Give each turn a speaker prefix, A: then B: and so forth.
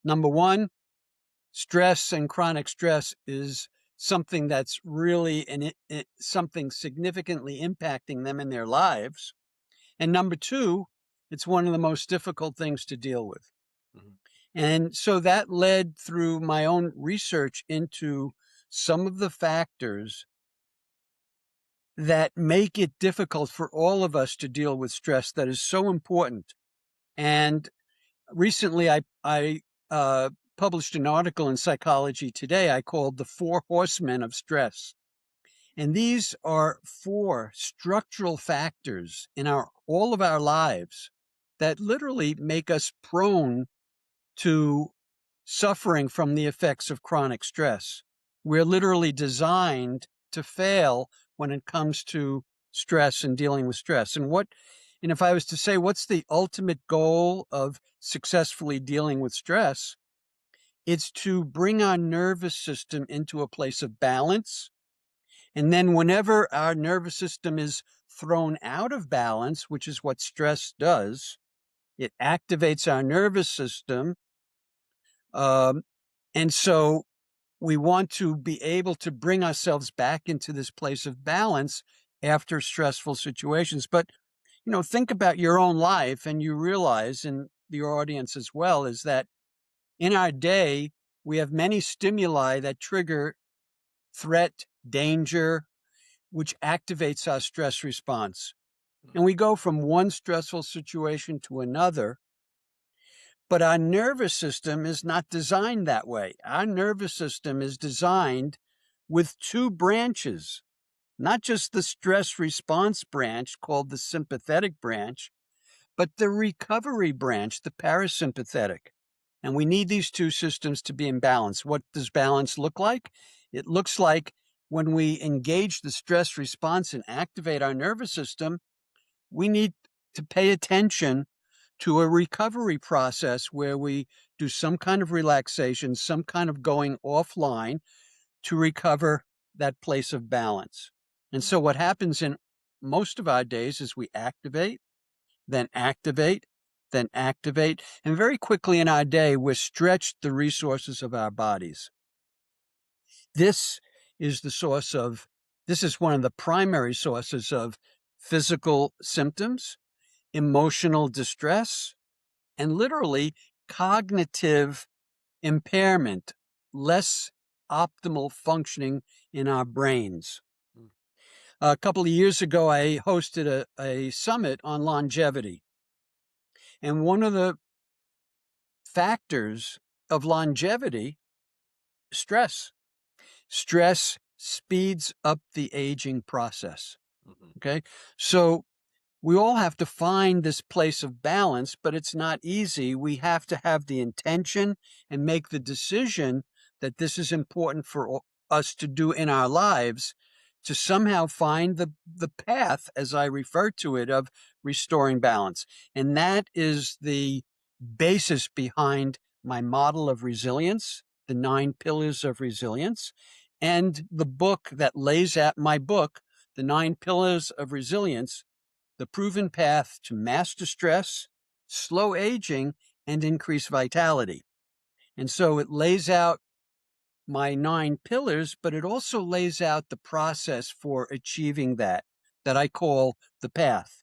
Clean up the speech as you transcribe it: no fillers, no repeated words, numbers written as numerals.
A: Number one, stress and chronic stress is something that's really something significantly impacting them in their lives. And number two, it's one of the most difficult things to deal with.
B: Mhm.
A: And so that led through my own research into some of the factors that make it difficult for all of us to deal with stress that is so important. And recently I published an article in Psychology Today I called The Four Horsemen of Stress. And these are four structural factors in all of our lives that literally make us prone to suffering from the effects of chronic stress. We're literally designed to fail when it comes to stress and dealing with stress. And if I was to say, what's the ultimate goal of successfully dealing with stress? It's to bring our nervous system into a place of balance. And then whenever our nervous system is thrown out of balance, which is what stress does, it activates our nervous system. Um, and so we want to be able to bring ourselves back into this place of balance after stressful situations. But, think about your own life and you realize, and your audience as well, is that in our day, we have many stimuli that trigger threat, danger, which activates our stress response. And we go from one stressful situation to another. But our nervous system is not designed that way. Our nervous system is designed with two branches, not just the stress response branch called the sympathetic branch, but the recovery branch, the parasympathetic. And we need these two systems to be in balance. What does balance look like? It looks like when we engage the stress response and activate our nervous system, we need to pay attention to a recovery process where we do some kind of relaxation, some kind of going offline to recover that place of balance. And so what happens in most of our days is we activate, then activate, then activate, and very quickly in our day, we're stretched the resources of our bodies. This is this is one of the primary sources of physical symptoms, emotional distress, and literally cognitive impairment, less optimal functioning in our brains.
B: Mm.
A: A couple of years ago, I hosted a summit on longevity. And one of the factors of longevity, stress. Stress speeds up the aging process.
B: Mhm.
A: Okay. So we all have to find this place of balance, but it's not easy. We have to have the intention and make the decision that this is important for us to do in our lives to somehow find the path, as I refer to it, of restoring balance. And that is the basis behind my model of resilience, the 9 pillars of resilience, and the book that lays out my book, the 9 pillars of resilience, the proven path to master stress, slow aging, and increase vitality. And so it lays out my 9 pillars, but it also lays out the process for achieving that I call the path.